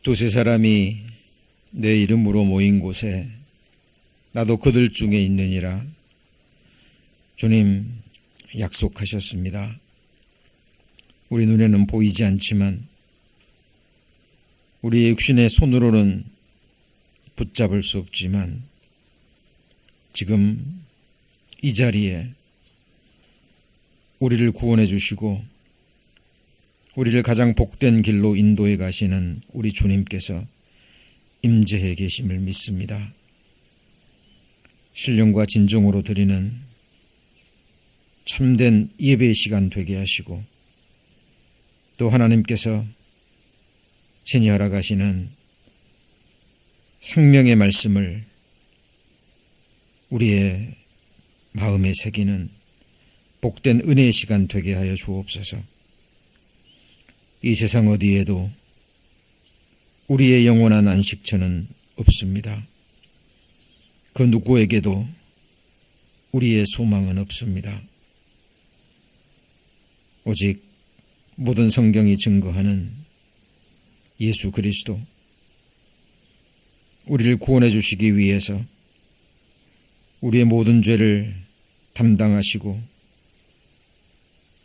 두세 사람이 내 이름으로 모인 곳에 나도 그들 중에 있느니라. 주님 약속하셨습니다. 우리 눈에는 보이지 않지만 우리 육신의 손으로는 붙잡을 수 없지만 지금 이 자리에 우리를 구원해 주시고 우리를 가장 복된 길로 인도해 가시는 우리 주님께서 임재해 계심을 믿습니다. 신령과 진정으로 드리는 참된 예배의 시간 되게 하시고 또 하나님께서 친히 허락하시는 생명의 말씀을 우리의 마음에 새기는 복된 은혜의 시간 되게 하여 주옵소서. 이 세상 어디에도 우리의 영원한 안식처는 없습니다. 그 누구에게도 우리의 소망은 없습니다. 오직 모든 성경이 증거하는 예수 그리스도, 우리를 구원해 주시기 위해서 우리의 모든 죄를 담당하시고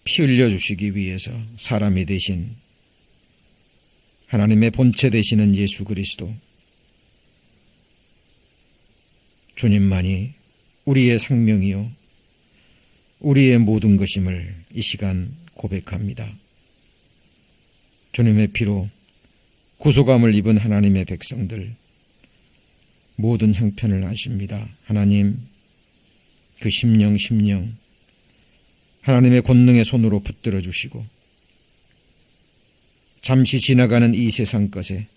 피 흘려 주시기 위해서 사람이 되신 하나님의 본체 되시는 예수 그리스도, 주님만이 우리의 생명이요 우리의 모든 것임을 이 시간 고백합니다. 주님의 피로 구속함을 입은 하나님의 백성들 모든 형편을 아십니다. 하나님 그 심령 하나님의 권능의 손으로 붙들어 주시고 잠시 지나가는 이 세상 것에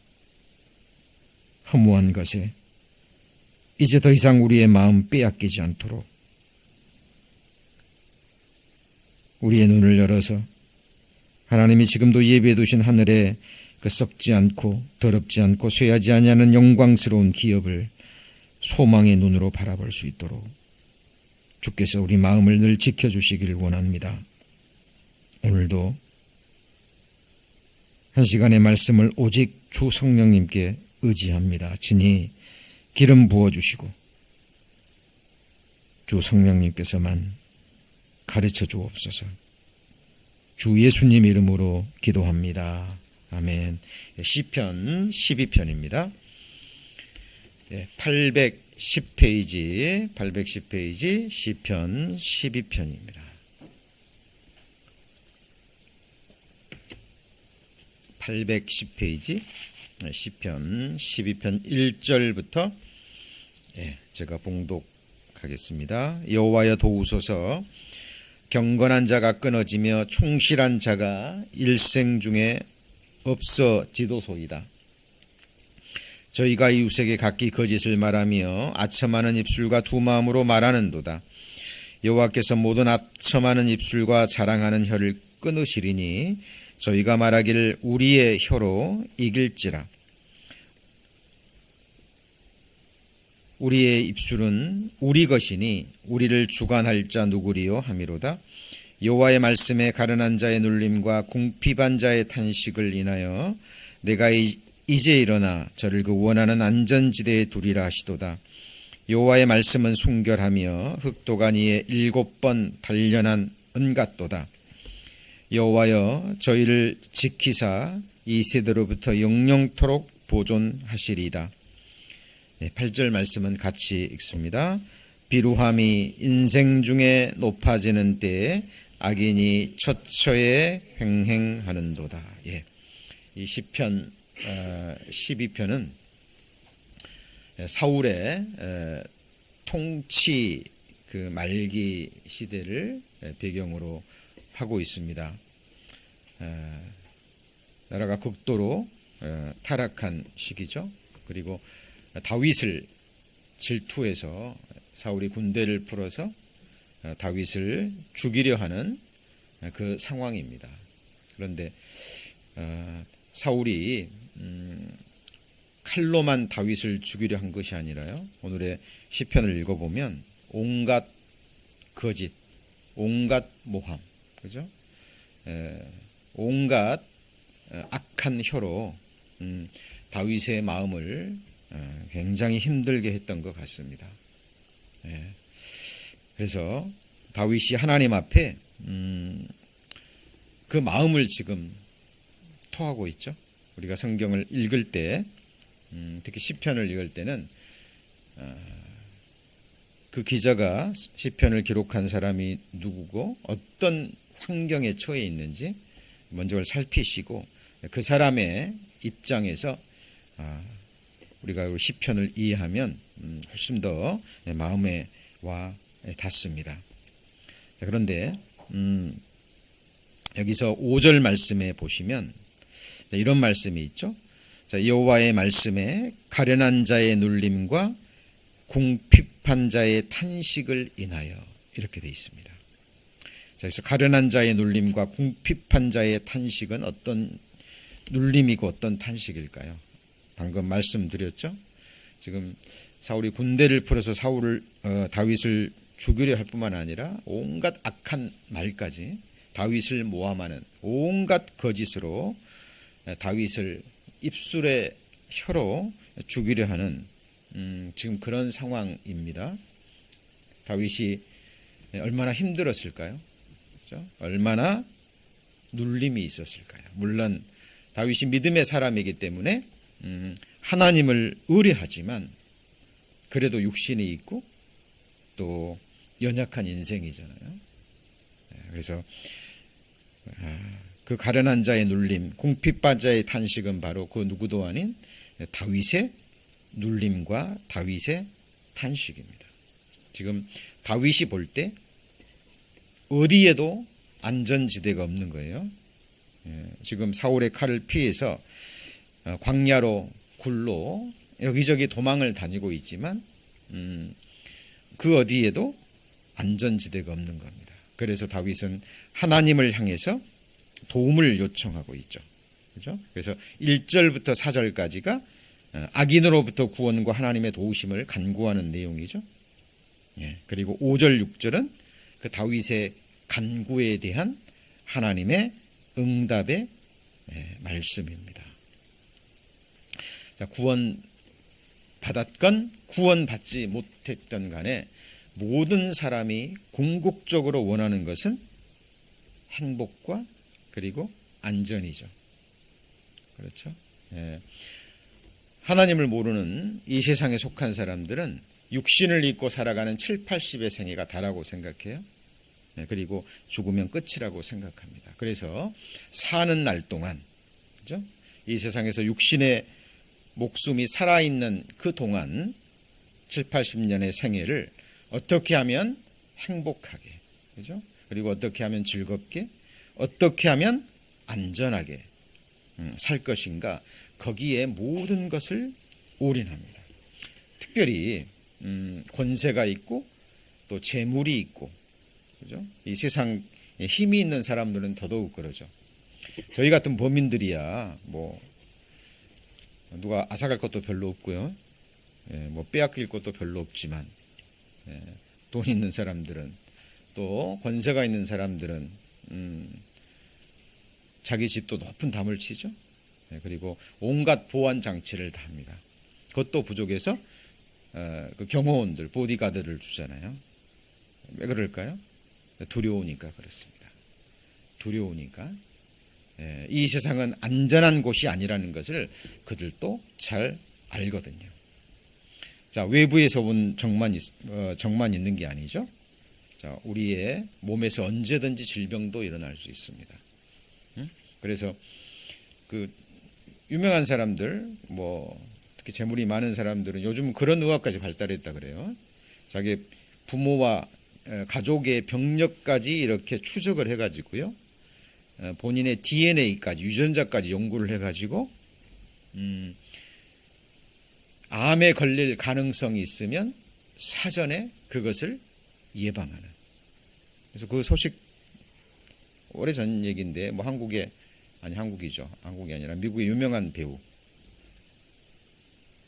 허무한 것에 이제 더 이상 우리의 마음 빼앗기지 않도록 우리의 눈을 열어서 하나님이 지금도 예비해 두신 하늘에 그 썩지 않고 더럽지 않고 쇠하지 아니하는 영광스러운 기업을 소망의 눈으로 바라볼 수 있도록 주께서 우리 마음을 늘 지켜주시길 원합니다. 오늘도 한 시간의 말씀을 오직 주 성령님께 의지합니다. 친히 기름 부어주시고 주 성령님께서만 가르쳐 주옵소서. 주 예수님 이름으로 기도합니다. 아멘. 시편 12편입니다. 810페이지 시편 12편입니다. 810페이지 시편 12편 1절부터 제가 봉독하겠습니다. 여호와여 도우소서. 경건한 자가 끊어지며 충실한 자가 일생 중에 없어지도소이다. 저희가 이웃에게 각기 거짓을 말하며 아첨하는 입술과 두 마음으로 말하는도다. 여호와께서 모든 아첨하는 입술과 자랑하는 혀를 끊으시리니 저희가 말하기를 우리의 혀로 이길지라. 우리의 입술은 우리 것이니 우리를 주관할 자 누구리요 하미로다. 여호와의 말씀에 가련한 자의 눌림과 궁핍한 자의 탄식을 인하여 내가 이제 일어나 저를 그 원하는 안전지대에 두리라 하시도다. 여호와의 말씀은 순결하며 흑도가 이에 7번 단련한 은 같도다. 여호와여 저희를 지키사 이 세대로부터 영영토록 보존하시리이다. 8절 말씀은 같이 읽습니다. 비루함이 인생 중에 높아지는 때에 악인이 처처에 횡행하는도다. 이 시편 12편은 사울의 통치 그 말기 시대를 배경으로 하고 있습니다. 나라가 극도로 타락한 시기죠. 그리고 다윗을 질투해서 사울이 군대를 풀어서 다윗을 죽이려 하는 그 상황입니다. 그런데 사울이 칼로만 다윗을 죽이려 한 것이 아니라요. 오늘의 시편을 읽어보면 온갖 거짓, 온갖 모함, 그죠? 온갖 악한 혀로 다윗의 마음을 굉장히 힘들게 했던 것 같습니다. 그래서 다윗이 하나님 앞에 그 마음을 지금 토하고 있죠. 우리가 성경을 읽을 때, 특히 시편을 읽을 때는 그 기자가 시편을 기록한 사람이 누구고 어떤 환경에 처해 있는지 먼저 살피시고 그 사람의 입장에서 우리가 시편을 이해하면 훨씬 더 마음에 와 닿습니다. 그런데 여기서 5절 말씀에 보시면 이런 말씀이 있죠. 여호와의 말씀에 가련한 자의 눌림과 궁핍한 자의 탄식을 인하여, 이렇게 되어 있습니다. 그래서 가련한 자의 눌림과 궁핍한 자의 탄식은 어떤 눌림이고 어떤 탄식일까요? 방금 말씀드렸죠. 지금 사울이 군대를 풀어서 다윗을 죽이려 할 뿐만 아니라 온갖 악한 말까지 다윗을 모함하는 온갖 거짓으로 다윗을 입술의 혀로 죽이려 하는 지금 그런 상황입니다. 다윗이 얼마나 힘들었을까요? 그렇죠? 얼마나 눌림이 있었을까요? 물론 다윗이 믿음의 사람이기 때문에 하나님을 의뢰하지만 그래도 육신이 있고 또 연약한 인생이잖아요. 그래서 그 가련한 자의 눌림, 궁핍한 자의 탄식은 바로 그 누구도 아닌 다윗의 눌림과 다윗의 탄식입니다. 지금 다윗이 볼 때 어디에도 안전지대가 없는 거예요. 지금 사울의 칼을 피해서 광야로 굴로 여기저기 도망을 다니고 있지만 그 어디에도 안전지대가 없는 겁니다. 그래서 다윗은 하나님을 향해서 도움을 요청하고 있죠. 그렇죠? 그래서 1절부터 4절까지가 악인으로부터 구원과 하나님의 도우심을 간구하는 내용이죠. 그리고 5절, 6절은 그 다윗의 간구에 대한 하나님의 응답의 말씀입니다. 구원 받았건 구원받지 못했던 간에 모든 사람이 궁극적으로 원하는 것은 행복과 그리고 안전이죠. 그렇죠? 하나님을 모르는 이 세상에 속한 사람들은 육신을 입고 살아가는 7, 80의 생애가 다라고 생각해요. 그리고 죽으면 끝이라고 생각합니다. 그래서 사는 날 동안, 그렇죠? 이 세상에서 육신의 목숨이 살아있는 그 동안 7, 80년의 생애를 어떻게 하면 행복하게, 그렇죠? 그리고 어떻게 하면 즐겁게, 어떻게 하면 안전하게 살 것인가, 거기에 모든 것을 올인합니다. 특별히 권세가 있고 또 재물이 있고, 그렇죠? 이 세상에 힘이 있는 사람들은 더더욱 그러죠. 저희 같은 범인들이야 뭐 누가 앗아갈 것도 별로 없고요, 뭐 빼앗길 것도 별로 없지만 돈 있는 사람들은, 또 권세가 있는 사람들은 자기 집도 높은 담을 치죠. 그리고 온갖 보안 장치를 다 합니다. 그것도 부족해서 그 경호원들, 보디가드를 주잖아요. 왜 그럴까요? 두려우니까 그렇습니다. 두려우니까. 이 세상은 안전한 곳이 아니라는 것을 그들도 잘 알거든요. 자, 외부에서 본 정만 있는 게 아니죠. 자, 우리의 몸에서 언제든지 질병도 일어날 수 있습니다. 그래서 그 유명한 사람들, 뭐 특히 재물이 많은 사람들은 요즘 그런 의학까지 발달했다 그래요. 자기 부모와 가족의 병력까지 이렇게 추적을 해가지고요, 본인의 DNA까지, 유전자까지 연구를 해가지고 암에 걸릴 가능성이 있으면 사전에 그것을 예방하는. 그래서 그 소식 오래전 얘기인데, 뭐 한국이죠. 한국이 아니라 미국의 유명한 배우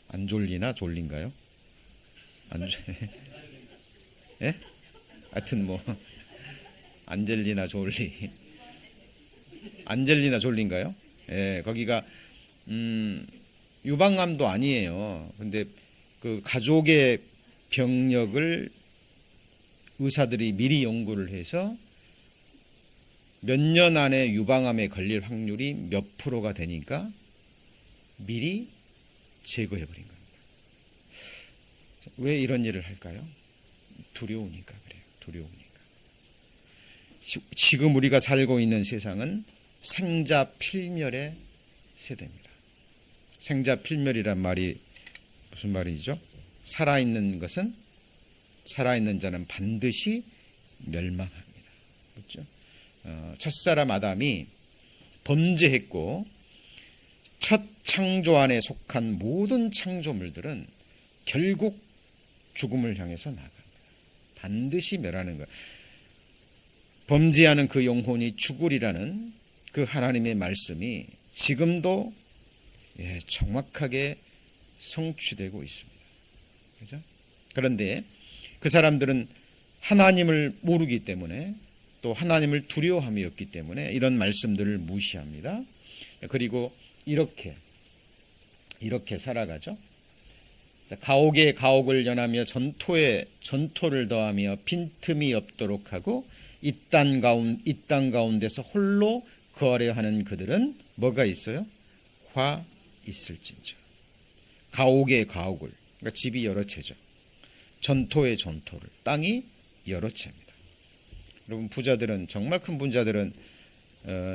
안졸리나 졸린가요? 예? 하여튼 뭐 안젤리나 졸리인가요? 예, 거기가 유방암도 아니에요. 근데 그 가족의 병력을 의사들이 미리 연구를 해서 몇 년 안에 유방암에 걸릴 확률이 몇 프로가 되니까 미리 제거해 버린 겁니다. 왜 이런 일을 할까요? 두려우니까 그래요. 두려우니까. 지금 우리가 살고 있는 세상은 생자필멸의 세대입니다. 생자필멸이란 말이 무슨 말이죠? 살아있는 것은, 살아있는 자는 반드시 멸망합니다. 그렇죠? 첫사람 아담이 범죄했고 첫 창조 안에 속한 모든 창조물들은 결국 죽음을 향해서 나갑니다. 반드시 멸하는 거예요. 범죄하는 그 영혼이 죽으리라는 그 하나님의 말씀이 지금도 정확하게 성취되고 있습니다. 그죠? 그런데 그 사람들은 하나님을 모르기 때문에, 또 하나님을 두려워함이 없기 때문에 이런 말씀들을 무시합니다. 그리고 이렇게 살아가죠. 가옥에 가옥을 연하며 전토에 전토를 더하며 빈틈이 없도록 하고 이 땅 가운데서 홀로 거하려 하는 그들은 뭐가 있어요? 화 있을진저. 가옥에 가옥을, 그러니까 집이 여러 채죠. 전토에 전토를, 땅이 여러 채입니다. 여러분, 부자들은, 정말 큰 부자들은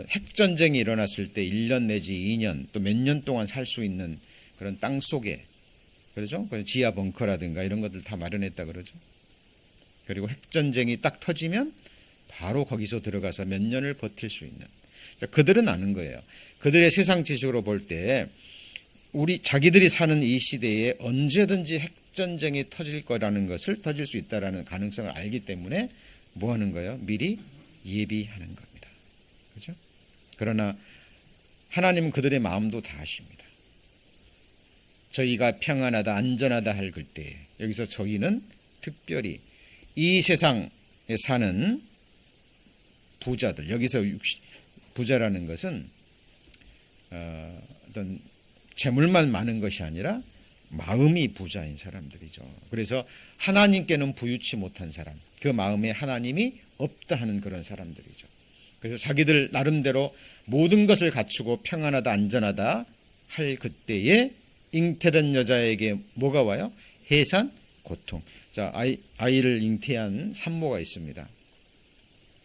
핵전쟁이 일어났을 때 1년 내지 2년 또 몇 년 동안 살 수 있는 그런 땅 속에, 그렇죠? 지하 벙커라든가 이런 것들 다 마련했다 그러죠. 그리고 핵전쟁이 딱 터지면 바로 거기서 들어가서 몇 년을 버틸 수 있는. 그들은 아는 거예요. 그들의 세상 지식으로 볼 때 자기들이 사는 이 시대에 언제든지 핵전쟁이 터질 거라는 것을, 터질 수 있다라는 가능성을 알기 때문에 뭐 하는 거예요? 미리 예비하는 겁니다. 그렇죠? 그러나 하나님은 그들의 마음도 다 아십니다. 저희가 평안하다, 안전하다 할 그때, 여기서 저희는 특별히 이 세상에 사는 부자들, 여기서 부자라는 것은 어떤 재물만 많은 것이 아니라 마음이 부자인 사람들이죠. 그래서 하나님께는 부유치 못한 사람, 그 마음에 하나님이 없다 하는 그런 사람들이죠. 그래서 자기들 나름대로 모든 것을 갖추고 평안하다, 안전하다 할 그때에 잉태된 여자에게 뭐가 와요? 해산, 고통. 자, 아이를 잉태한 산모가 있습니다.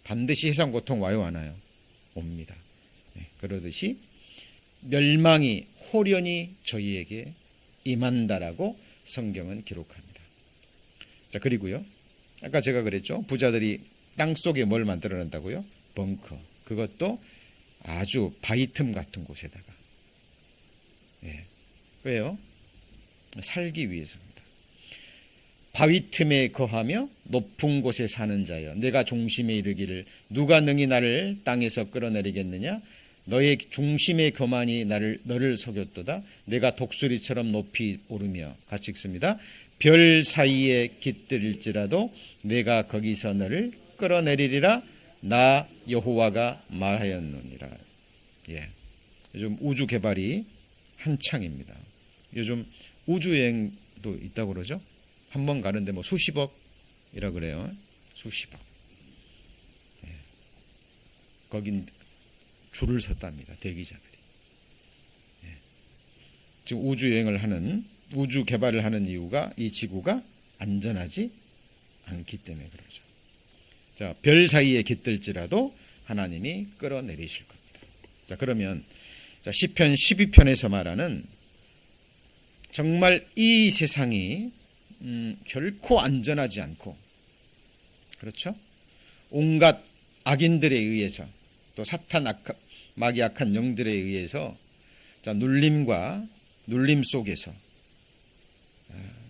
반드시 해산, 고통 와요, 안 와요? 옵니다. 그러듯이 멸망이 호련히 저희에게 임한다라고 성경은 기록합니다. 자, 그리고요, 아까 제가 그랬죠. 부자들이 땅 속에 뭘 만들어 낸다고요? 벙커. 그것도 아주 바위 틈 같은 곳에다가. 왜요? 살기 위해서입니다. 바위 틈에 거하며 높은 곳에 사는 자여, 내가 중심에 이르기를 누가 능히 나를 땅에서 끌어내리겠느냐? 너의 중심의 교만이 너를 속였도다. 내가 독수리처럼 높이 오르며, 같이 읽습니다. 별 사이에 깃들일지라도 내가 거기서 너를 끌어내리리라. 나 여호와가 말하였느니라. 요즘 우주 개발이 한창입니다. 요즘 우주여행도 있다고 그러죠. 한 번 가는데 뭐 수십억이라 그래요. 수십억. 거긴 줄을 섰답니다. 대기자들이. 지금 우주여행을 하는, 우주 개발을 하는 이유가 이 지구가 안전하지 않기 때문에 그러죠. 자, 별 사이에 깃들지라도 하나님이 끌어내리실 겁니다. 자, 그러면 시편 12편에서 말하는 정말 이 세상이 결코 안전하지 않고, 그렇죠? 온갖 악인들에 의해서, 또 사탄 마귀 악한 영들에 의해서 눌림 속에서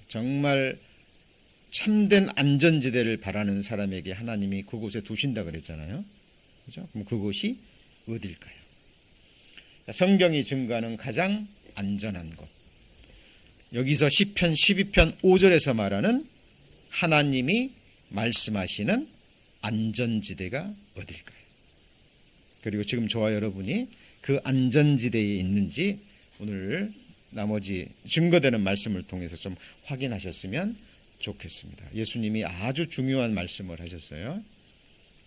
정말 참된 안전지대를 바라는 사람에게 하나님이 그곳에 두신다 그랬잖아요. 그죠? 그럼 그곳이 어딜까요? 성경이 증거하는 가장 안전한 곳. 여기서 시편 12편 5절에서 말하는 하나님이 말씀하시는 안전지대가 어딜까요? 그리고 지금 저와 여러분이 그 안전지대에 있는지 오늘 나머지 증거되는 말씀을 통해서 좀 확인하셨으면 좋겠습니다. 예수님이 아주 중요한 말씀을 하셨어요.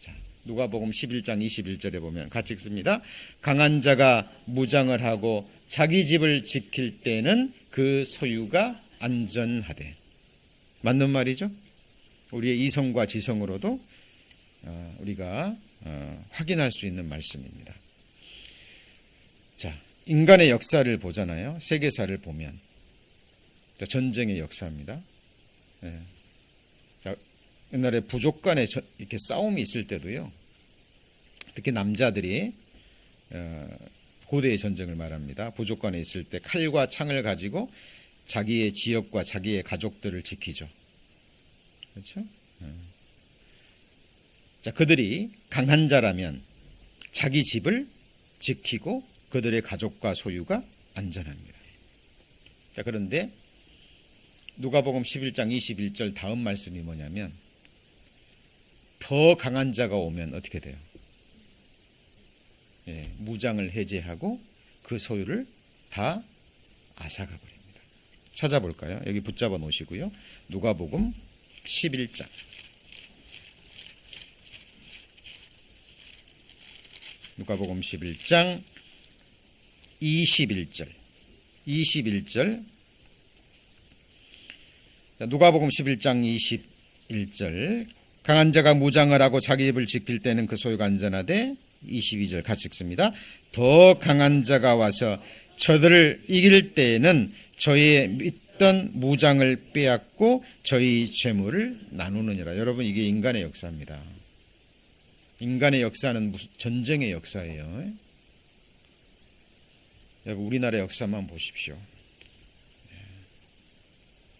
자, 누가복음 11장 21절에 보면 같이 읽습니다. 강한 자가 무장을 하고 자기 집을 지킬 때는 그 소유가 안전하되. 맞는 말이죠? 우리의 이성과 지성으로도 우리가 확인할 수 있는 말씀입니다. 자, 인간의 역사를 보잖아요. 세계사를 보면 전쟁의 역사입니다. 자, 옛날에 부족 간에 이렇게 싸움이 있을 때도요. 특히 남자들이 고대의 전쟁을 말합니다. 부족 간에 있을 때 칼과 창을 가지고 자기의 지역과 자기의 가족들을 지키죠. 그렇죠? 자, 그들이 강한 자라면 자기 집을 지키고 그들의 가족과 소유가 안전합니다. 자, 그런데 누가복음 11장 21절 다음 말씀이 뭐냐면 더 강한 자가 오면 어떻게 돼요? 무장을 해제하고 그 소유를 다 앗아가 버립니다. 찾아볼까요? 여기 붙잡아 놓으시고요. 누가복음 11장. 누가복음 11장 21절. 누가복음 11장 21절. 강한 자가 무장을 하고 자기 집을 지킬 때는 그 소유가 안전하되. 22절 같이 읽습니다. 더 강한 자가 와서 저들을 이길 때에는 저희의 믿던 무장을 빼앗고 저희 재물을 나누느니라. 여러분, 이게 인간의 역사입니다. 인간의 역사는 무슨 전쟁의 역사예요. 여러분, 우리나라 역사만 보십시오.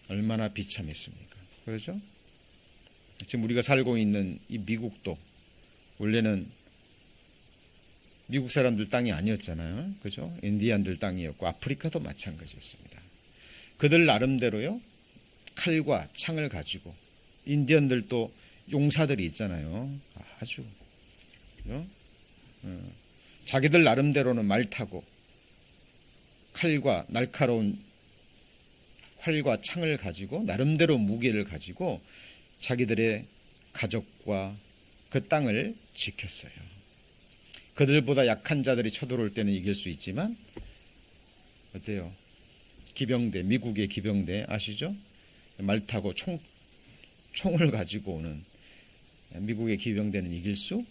얼마나 비참했습니까? 그렇죠? 지금 우리가 살고 있는 이 미국도 원래는 미국 사람들 땅이 아니었잖아요. 그죠? 인디안들 땅이었고 아프리카도 마찬가지였습니다. 그들 나름대로요. 칼과 창을 가지고 인디언들도 용사들이 있잖아요. 아주 그죠? 자기들 나름대로는 말 타고 칼과 날카로운 활과 창을 가지고 나름대로 무기를 가지고 자기들의 가족과 그 땅을 지켰어요. 그들보다 약한 자들이 쳐들어올 때는 이길 수 있지만 어때요? 기병대, 미국의 기병대 아시죠? 말 타고 총을 가지고 오는 미국의 기병대는 이길 수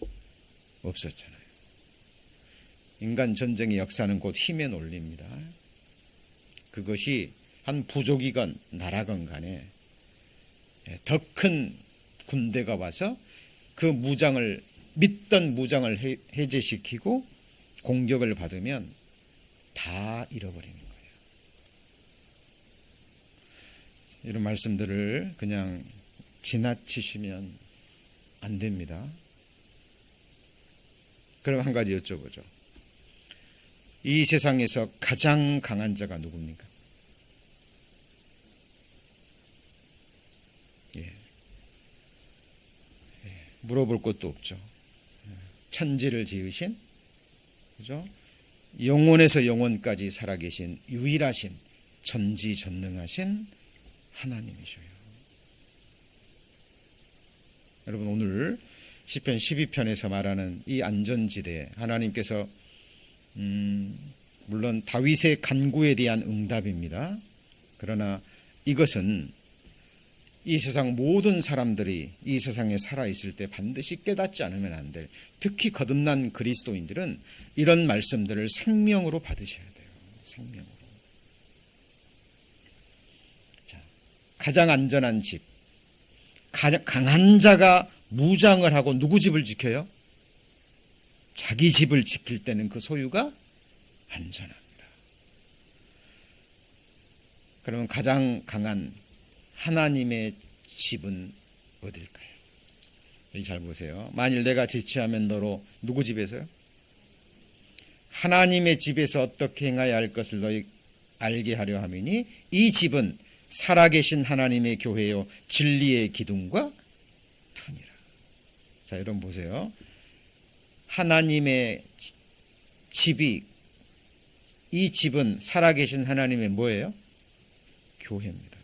없었잖아요. 인간 전쟁의 역사는 곧 힘의 논리입니다. 그것이 한 부족이건 나라건 간에 더 큰 군대가 와서 그 믿던 무장을 해제시키고 공격을 받으면 다 잃어버리는 거예요. 이런 말씀들을 그냥 지나치시면 안 됩니다. 그럼 한 가지 여쭤보죠. 이 세상에서 가장 강한 자가 누굽니까? 물어볼 것도 없죠. 천지를 지으신, 그죠? 영원에서 영원까지 살아계신 유일하신 전지전능하신 하나님이셔요. 여러분, 오늘 시편 12편에서 말하는 이 안전지대, 하나님께서 물론 다윗의 간구에 대한 응답입니다. 그러나 이것은 이 세상 모든 사람들이 이 세상에 살아있을 때 반드시 깨닫지 않으면 안 될, 특히 거듭난 그리스도인들은 이런 말씀들을 생명으로 받으셔야 돼요. 생명으로. 자, 가장 안전한 집, 가장 강한 자가 무장을 하고 누구 집을 지켜요? 자기 집을 지킬 때는 그 소유가 안전합니다. 그러면 가장 강한 하나님의 집은 어딜까요? 여기 잘 보세요. 만일 내가 지체하면 너로 누구 집에서요? 하나님의 집에서 어떻게 행해야 할 것을 너희 알게 하려 함이니 이 집은 살아계신 하나님의 교회요 진리의 기둥과 터니라. 자, 여러분 보세요. 하나님의 집이 이 집은 살아계신 하나님의 뭐예요? 교회입니다.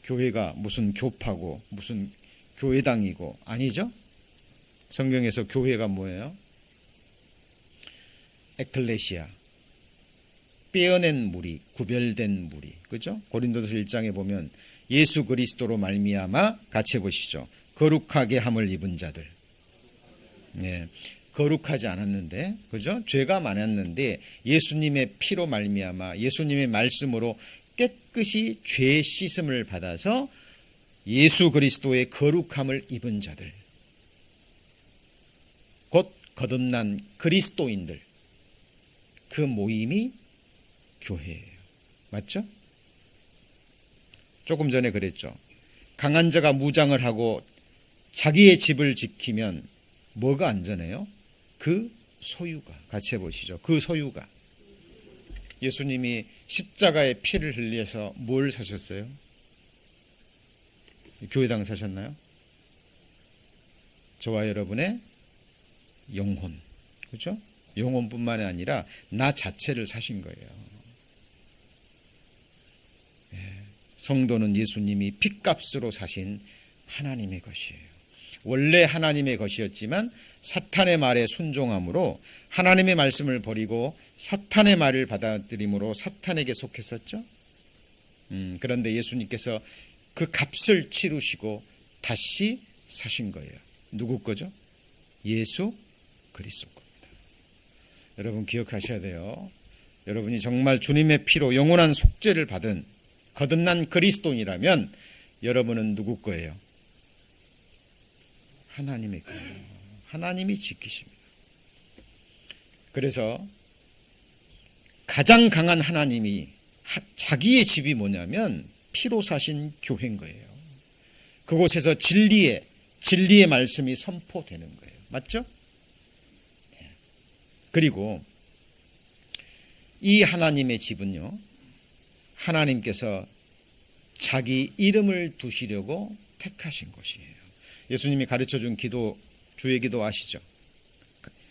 교회가 무슨 교파고 무슨 교회당이고 아니죠? 성경에서 교회가 뭐예요? 에클레시아, 빼어낸 무리, 구별된 무리, 그죠? 고린도서 1장에 보면 예수 그리스도로 말미암아 같이 해보시죠. 거룩하게 함을 입은 자들. 네, 거룩하지 않았는데, 그죠? 죄가 많았는데 예수님의 피로 말미암아 예수님의 말씀으로 깨끗이 죄 씻음을 받아서 예수 그리스도의 거룩함을 입은 자들, 곧 거듭난 그리스도인들, 그 모임이 교회예요. 맞죠? 조금 전에 그랬죠. 강한 자가 무장을 하고 자기의 집을 지키면 뭐가 안전해요? 그 소유가. 같이 해보시죠. 그 소유가. 예수님이 십자가의 피를 흘려서 뭘 사셨어요? 교회당 사셨나요? 저와 여러분의 영혼, 그렇죠? 영혼뿐만 아니라 나 자체를 사신 거예요. 성도는 예수님이 핏값으로 사신 하나님의 것이에요. 원래 하나님의 것이었지만 사탄의 말에 순종함으로 하나님의 말씀을 버리고 사탄의 말을 받아들임으로 사탄에게 속했었죠. 그런데 예수님께서 그 값을 치르시고 다시 사신 거예요. 누구 거죠? 예수 그리스도 겁니다. 여러분 기억하셔야 돼요. 여러분이 정말 주님의 피로 영원한 속죄를 받은 거듭난 그리스도인이라면 여러분은 누구 거예요? 하나님의 거예요. 하나님이 지키십니다. 그래서 가장 강한 하나님이 자기의 집이 뭐냐면 피로 사신 교회인 거예요. 그곳에서 진리의 말씀이 선포되는 거예요. 맞죠? 그리고 이 하나님의 집은요, 하나님께서 자기 이름을 두시려고 택하신 곳이에요. 예수님이 가르쳐준 기도, 주의 기도 아시죠?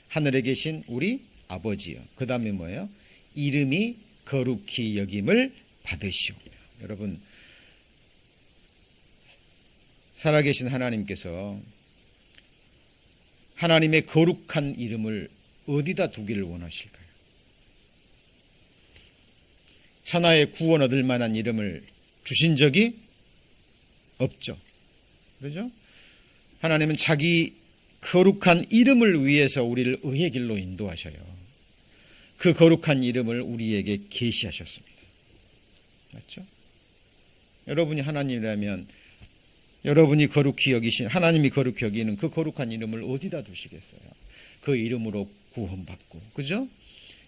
하늘에 계신 우리 아버지요. 그 다음에 뭐예요? 이름이 거룩히 여김을 받으시오며. 여러분, 살아계신 하나님께서 하나님의 거룩한 이름을 어디다 두기를 원하실까요? 천하의 구원 얻을 만한 이름을 주신 적이 없죠. 그렇죠? 하나님은 자기 거룩한 이름을 위해서 우리를 의의 길로 인도하셔요. 그 거룩한 이름을 우리에게 계시하셨습니다. 맞죠? 여러분이 하나님이라면 여러분이 거룩히 여기신 하나님이 거룩히 여기는 그 거룩한 이름을 어디다 두시겠어요? 그 이름으로 구원받고, 그죠?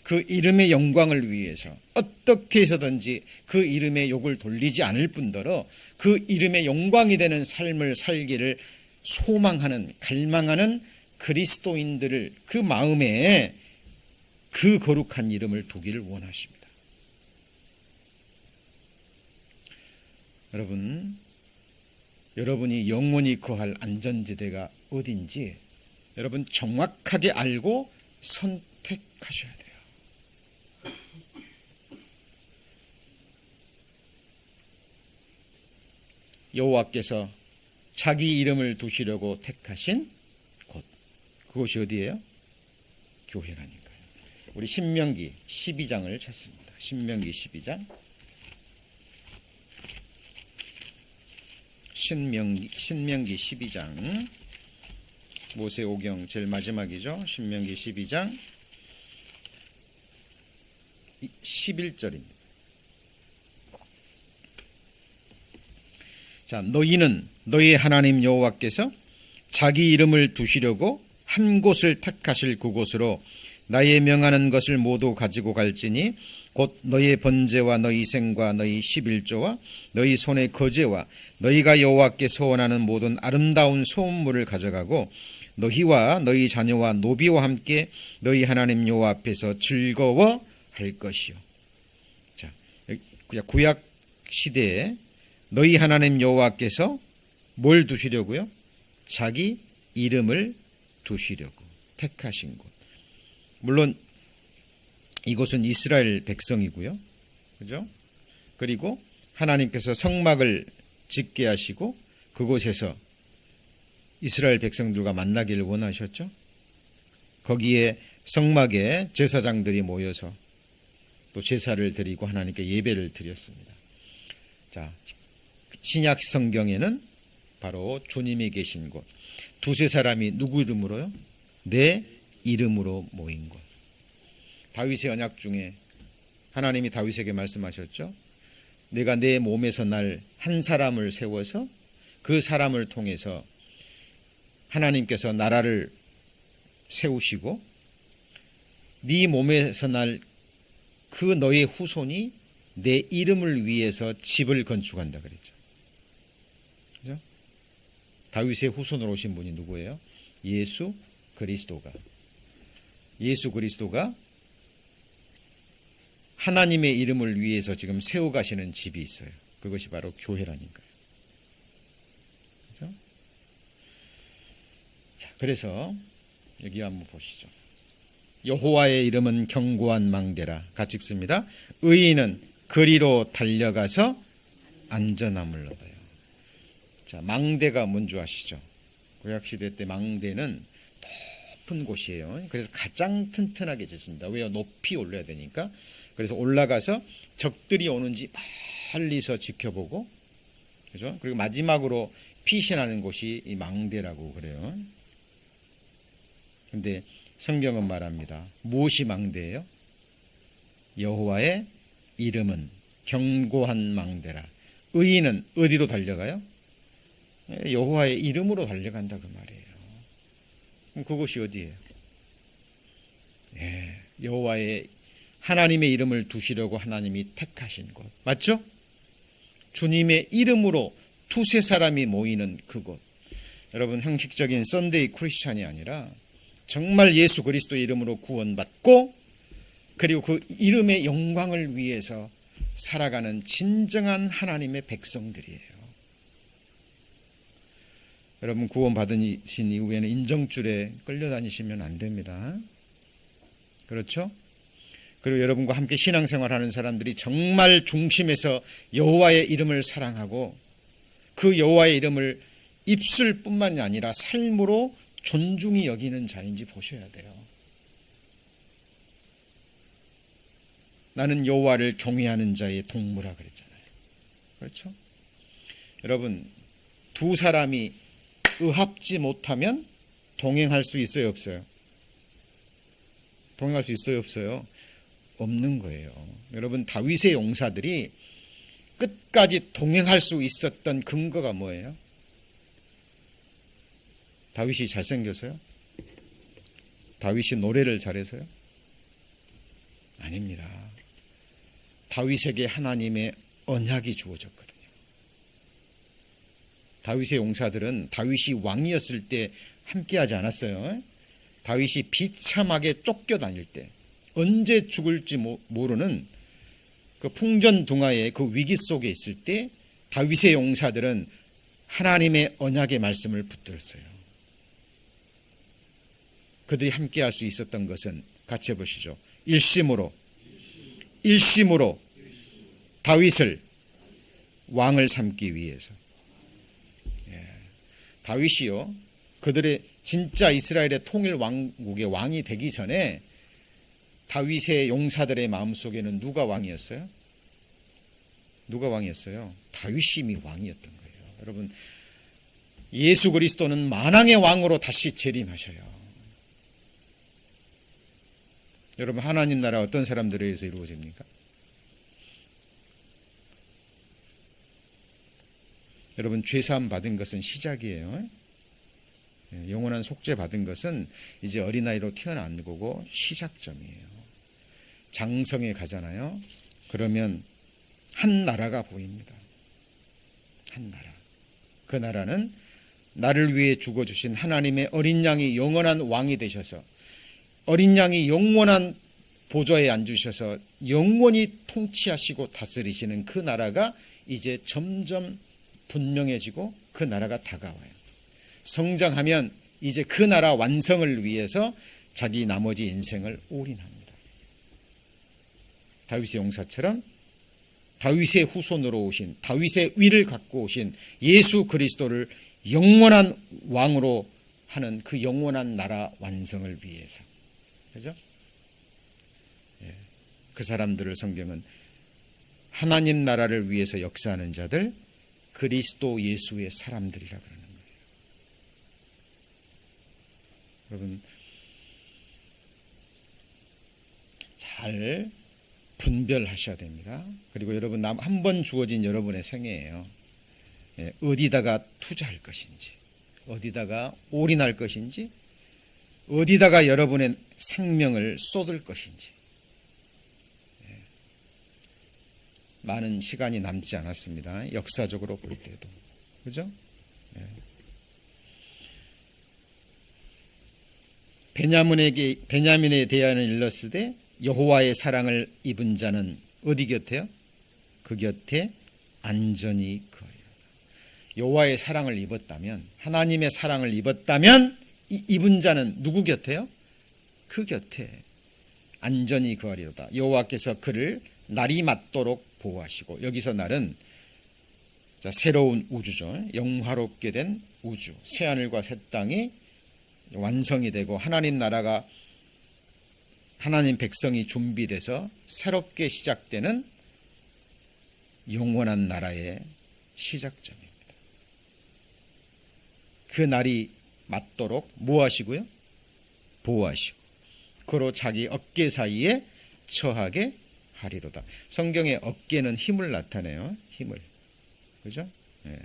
그 이름의 영광을 위해서 어떻게 해서든지 그 이름의 욕을 돌리지 않을 뿐더러 그 이름의 영광이 되는 삶을 살기를 소망하는, 갈망하는 그리스도인들을 그 마음에 그 거룩한 이름을 두기를 원하십니다. 여러분이 영원히 거할 안전지대가 어딘지 여러분 정확하게 알고 선택하셔야 돼요. 여호와께서 자기 이름을 두시려고 택하신 곳, 그곳이 어디예요? 교회라니까요. 우리 신명기 12장을 찾습니다. 신명기 12장. 신명기 12장. 모세오경 제일 마지막이죠. 신명기 12장 11절입니다. 자, 너희는 너희 하나님 여호와께서 자기 이름을 두시려고 한 곳을 택하실 그곳으로 나의 명하는 것을 모두 가지고 갈지니 곧 너희의 번제와 너희 생과 너희 11조와 너희 손의 거제와 너희가 여호와께 소원하는 모든 아름다운 소음물을 가져가고 너희와 너희 자녀와 노비와 함께 너희 하나님 여호와 앞에서 즐거워할 것이요. 자, 구약 시대에 너희 하나님 여호와께서 뭘 두시려고요? 자기 이름을 두시려고 택하신 곳. 물론 이곳은 이스라엘 백성이고요. 그죠? 그리고 하나님께서 성막을 짓게 하시고 그곳에서 이스라엘 백성들과 만나기를 원하셨죠. 거기에 성막에 제사장들이 모여서 또 제사를 드리고 하나님께 예배를 드렸습니다. 자, 신약 성경에는 바로 주님이 계신 곳, 두세 사람이 누구 이름으로요? 내 이름으로 모인 곳. 다윗의 언약 중에 하나님이 다윗에게 말씀하셨죠. 내가 내 몸에서 날 한 사람을 세워서 그 사람을 통해서 하나님께서 나라를 세우시고 네 몸에서 날 그 너의 후손이 내 이름을 위해서 집을 건축한다 그랬죠. 그죠? 다윗의 후손으로 오신 분이 누구예요? 예수 그리스도가 하나님의 이름을 위해서 지금 세워가시는 집이 있어요. 그것이 바로 교회라니까요. 그죠? 자, 그래서 여기 한번 보시죠. 여호와의 이름은 견고한 망대라. 같이 읽습니다. 의인은 그리로 달려가서 안전함을 얻어요. 자, 망대가 뭔지 아시죠? 구약시대 때 망대는 높은 곳이에요. 그래서 가장 튼튼하게 짓습니다. 왜요? 높이 올려야 되니까. 그래서 올라가서 적들이 오는지 멀리서 지켜보고, 그죠? 그리고 마지막으로 피신하는 곳이 이 망대라고 그래요. 근데 성경은 말합니다. 무엇이 망대예요? 여호와의 이름은 견고한 망대라. 의인은 어디로 달려가요? 여호와의 이름으로 달려간다 그 말이에요. 그럼 그곳이 어디예요? 여호와의 하나님의 이름을 두시려고 하나님이 택하신 곳. 맞죠? 주님의 이름으로 두세 사람이 모이는 그곳. 여러분, 형식적인 썬데이 크리스찬이 아니라 정말 예수 그리스도의 이름으로 구원받고 그리고 그 이름의 영광을 위해서 살아가는 진정한 하나님의 백성들이에요. 여러분, 구원받으신 이후에는 인정줄에 끌려다니시면 안 됩니다. 그렇죠? 그리고 여러분과 함께 신앙생활하는 사람들이 정말 중심에서 여호와의 이름을 사랑하고 그 여호와의 이름을 입술뿐만이 아니라 삶으로 존중히 여기는 자인지 보셔야 돼요. 나는 여호와를 경외하는 자의 동무라 그랬잖아요. 그렇죠? 여러분, 두 사람이 의합지 못하면 동행할 수 있어요, 없어요? 동행할 수 있어요, 없어요? 없는 거예요. 여러분, 다윗의 용사들이 끝까지 동행할 수 있었던 근거가 뭐예요? 다윗이 잘생겨서요? 다윗이 노래를 잘해서요? 아닙니다. 다윗에게 하나님의 언약이 주어졌거든요. 다윗의 용사들은 다윗이 왕이었을 때 함께하지 않았어요. 다윗이 비참하게 쫓겨다닐 때 언제 죽을지 모르는 그 풍전등화의 그 위기 속에 있을 때 다윗의 용사들은 하나님의 언약의 말씀을 붙들었어요. 그들이 함께할 수 있었던 것은 같이 해보시죠. 일심으로 다윗을 왕을 삼기 위해서. 다윗이요, 그들의 진짜 이스라엘의 통일 왕국의 왕이 되기 전에 다윗의 용사들의 마음속에는 누가 왕이었어요? 누가 왕이었어요? 다윗이 왕이었던 거예요. 여러분, 예수 그리스도는 만왕의 왕으로 다시 재림하셔요. 여러분, 하나님 나라 어떤 사람들에 의해서 이루어집니까? 여러분, 죄사함 받은 것은 시작이에요. 영원한 속죄 받은 것은 이제 어린아이로 태어난 거고 시작점이에요. 장성에 가잖아요. 그러면 한 나라가 보입니다. 한 나라. 그 나라는 나를 위해 죽어주신 하나님의 어린 양이 영원한 왕이 되셔서 어린 양이 영원한 보좌에 앉으셔서 영원히 통치하시고 다스리시는 그 나라가 이제 점점 분명해지고 그 나라가 다가와요. 성장하면 이제 그 나라 완성을 위해서 자기 나머지 인생을 올인합니다. 다윗의 용사처럼 다윗의 후손으로 오신, 다윗의 위를 갖고 오신 예수 그리스도를 영원한 왕으로 하는 그 영원한 나라 완성을 위해서. 그죠? 예. 그 사람들을 성경은 하나님 나라를 위해서 역사하는 자들, 그리스도 예수의 사람들이라 그러는 거예요. 여러분, 잘 분별하셔야 됩니다. 그리고 여러분, 한 번 주어진 여러분의 생애예요. 예, 어디다가 투자할 것인지, 어디다가 올인할 것인지, 어디다가 여러분의 생명을 쏟을 것인지. 예, 많은 시간이 남지 않았습니다. 역사적으로 볼 때도. 그죠? 예. 베냐민에 대하여 일렀으되 여호와의 사랑을 입은 자는 어디 곁에요? 그 곁에 안전히 거하리로다. 여호와의 사랑을 입었다면, 하나님의 사랑을 입었다면 입은 자는 누구 곁에요? 그 곁에 안전히 거하리로다. 여호와께서 그를 날이 맞도록 보호하시고, 여기서 날은 새로운 우주죠. 영화롭게 된 우주, 새하늘과 새 땅이 완성이 되고 하나님 나라가, 하나님 백성이 준비돼서 새롭게 시작되는 영원한 나라의 시작점입니다. 그 날이 맞도록 뭐 하시고요? 보호하시고 그로 자기 어깨 사이에 처하게 하리로다. 성경의 어깨는 힘을 나타내요. 힘을. 그죠? 예.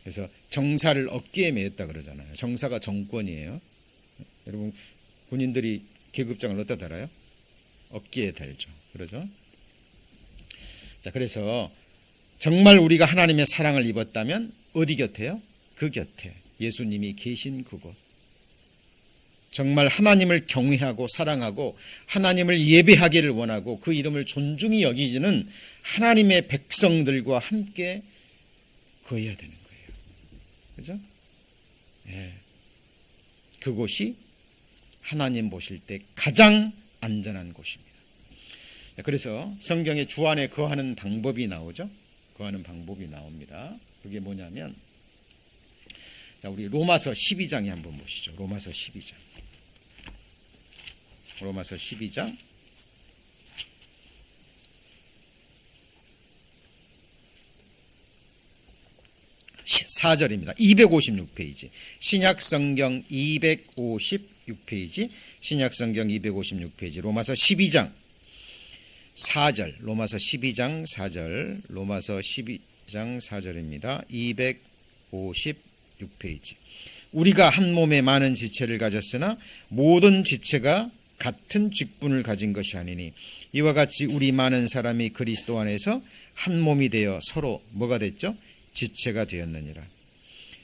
그래서 정사를 어깨에 메었다 그러잖아요. 정사가 정권이에요. 여러분, 군인들이 계급장을 어디다 달아요? 어깨에 달죠. 그러죠? 자, 그래서 정말 우리가 하나님의 사랑을 입었다면 어디 곁에요? 그 곁에 예수님이 계신 그곳. 정말 하나님을 경외하고 사랑하고 하나님을 예배하기를 원하고 그 이름을 존중히 여기지는 하나님의 백성들과 함께 거해야 되는 거예요. 그죠? 예. 그곳이 하나님 보실 때 가장 안전한 곳입니다. 그래서 성경에 주 안에 거하는 방법이 나오죠. 거하는 방법이 나옵니다. 그게 뭐냐면, 자, 우리 로마서 12장에 한번 보시죠. 로마서 12장. 로마서 12장 4절입니다. 256페이지. 신약성경 256페이지. 신약성경 256페이지. 로마서 12장 4절. 로마서 12장 4절. 로마서 12장 4절입니다. 256페이지. 우리가 한 몸에 많은 지체를 가졌으나 모든 지체가 같은 직분을 가진 것이 아니니 이와 같이 우리 많은 사람이 그리스도 안에서 한 몸이 되어 서로 뭐가 됐죠? 지체가 되었느니라.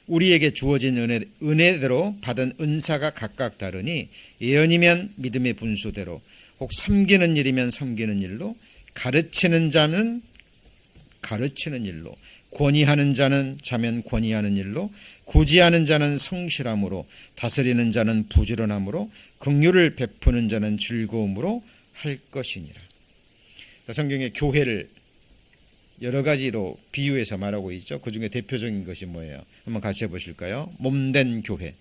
우리에게 주어진 은혜대로 받은 은사가 각각 다르니 예언이면 믿음의 분수대로, 혹 섬기는 일이면 섬기는 일로, 가르치는 자는 가르치는 일로, 권위하는 자는 자면 권위하는 일로, 구제하는 자는 성실함으로, 다스리는 자는 부지런함으로, 긍휼을 베푸는 자는 즐거움으로 할 것이니라. 성경의 교회를 여러 가지로 비유해서 말하고 있죠. 그 중에 대표적인 것이 뭐예요? 한번 같이 해보실까요? 몸된 교회.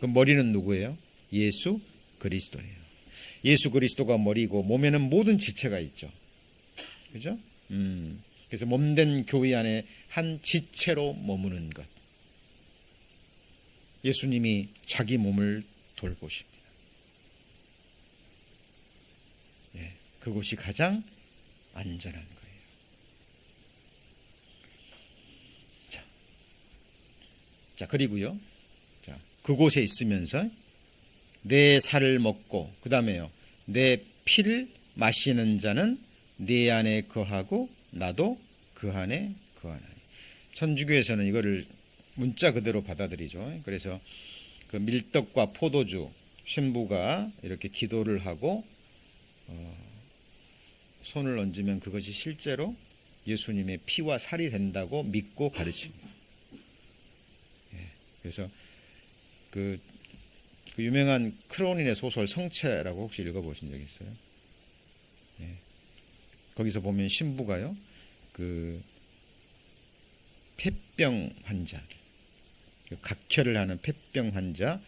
그 머리는 누구예요? 예수 그리스도예요. 예수 그리스도가 머리고 몸에는 모든 지체가 있죠. 그죠? 그래서 몸된 교회 안에 한 지체로 머무는 것. 예수님이 자기 몸을 돌보십니다. 예, 그곳이 가장 안전한 거예요. 자, 그리고요. 자, 그곳에 있으면서 내 살을 먹고, 그 다음에요, 내 피를 마시는 자는 내 안에 거하고 나도 그 안에 거하나니. 천주교에서는 이거를 문자 그대로 받아들이죠. 그래서 그 밀떡과 포도주, 신부가 이렇게 기도를 하고 손을 얹으면 그것이 실제로 예수님의 피와 살이 된다고 믿고 가르칩니다. 그래서 그 유명한 크로닌의 소설 성체라고 혹시 읽어보신 적 있어요? 거기서 보면 신부가요, 그 폐병 환자, 각혈을 하는 폐병 환자,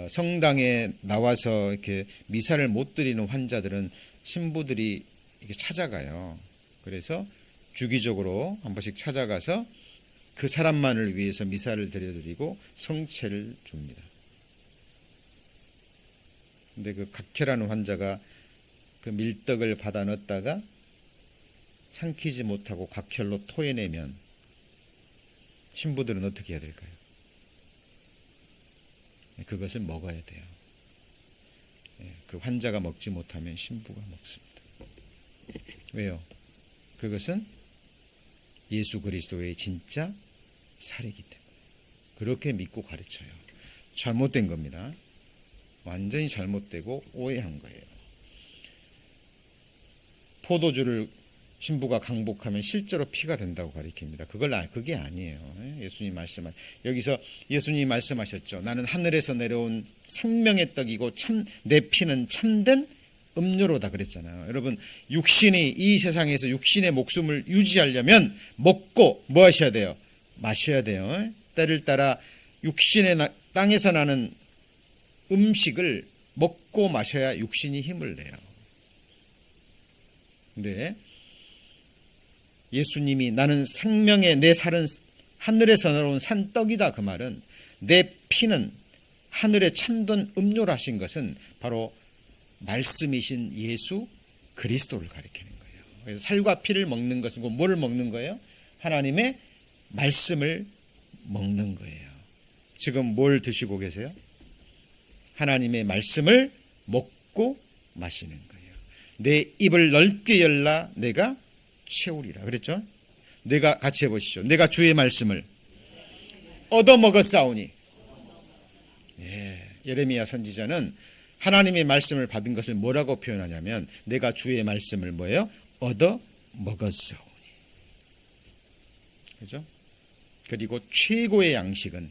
성당에 나와서 이렇게 미사를 못 드리는 환자들은 신부들이 이렇게 찾아가요. 그래서 주기적으로 한 번씩 찾아가서 그 사람만을 위해서 미사를 드려드리고 성체를 줍니다. 근데 그 각혈하는 환자가 그 밀떡을 받아 넣었다가 삼키지 못하고 각혈로 토해내면 신부들은 어떻게 해야 될까요? 그것을 먹어야 돼요. 그 환자가 먹지 못하면 신부가 먹습니다. 왜요? 그것은 예수 그리스도의 진짜 살이기 때문에. 그렇게 믿고 가르쳐요. 잘못된 겁니다. 완전히 잘못되고 오해한 거예요. 포도주를 신부가 강복하면 실제로 피가 된다고 가르칩니다. 그게 아니에요. 예수님 여기서 예수님이 말씀하셨죠. 나는 하늘에서 내려온 생명의 떡이고 내 피는 참된 음료로다 그랬잖아요. 여러분, 육신이 이 세상에서 육신의 목숨을 유지하려면 먹고 뭐 하셔야 돼요? 마셔야 돼요. 때를 따라 육신의 땅에서 나는 음식을 먹고 마셔야 육신이 힘을 내요. 근데 예수님이 나는 생명의 내 살은 하늘에서 내려온 산떡이다, 그 말은 내 피는 하늘의 참된 음료라 하신 것은 바로 말씀이신 예수 그리스도를 가리키는 거예요. 그래서 살과 피를 먹는 것은 뭐를 먹는 거예요? 하나님의 말씀을 먹는 거예요. 지금 뭘 드시고 계세요? 하나님의 말씀을 먹고 마시는 거예요. 내 입을 넓게 열라 내가 채우리라 그랬죠? 내가 같이 해보시죠. 내가 주의 말씀을 얻어먹었사오니. 예레미야 선지자는 하나님의 말씀을 받은 것을 뭐라고 표현하냐면 내가 주의 말씀을 뭐예요? 얻어먹었사오니. 그죠? 그리고 최고의 양식은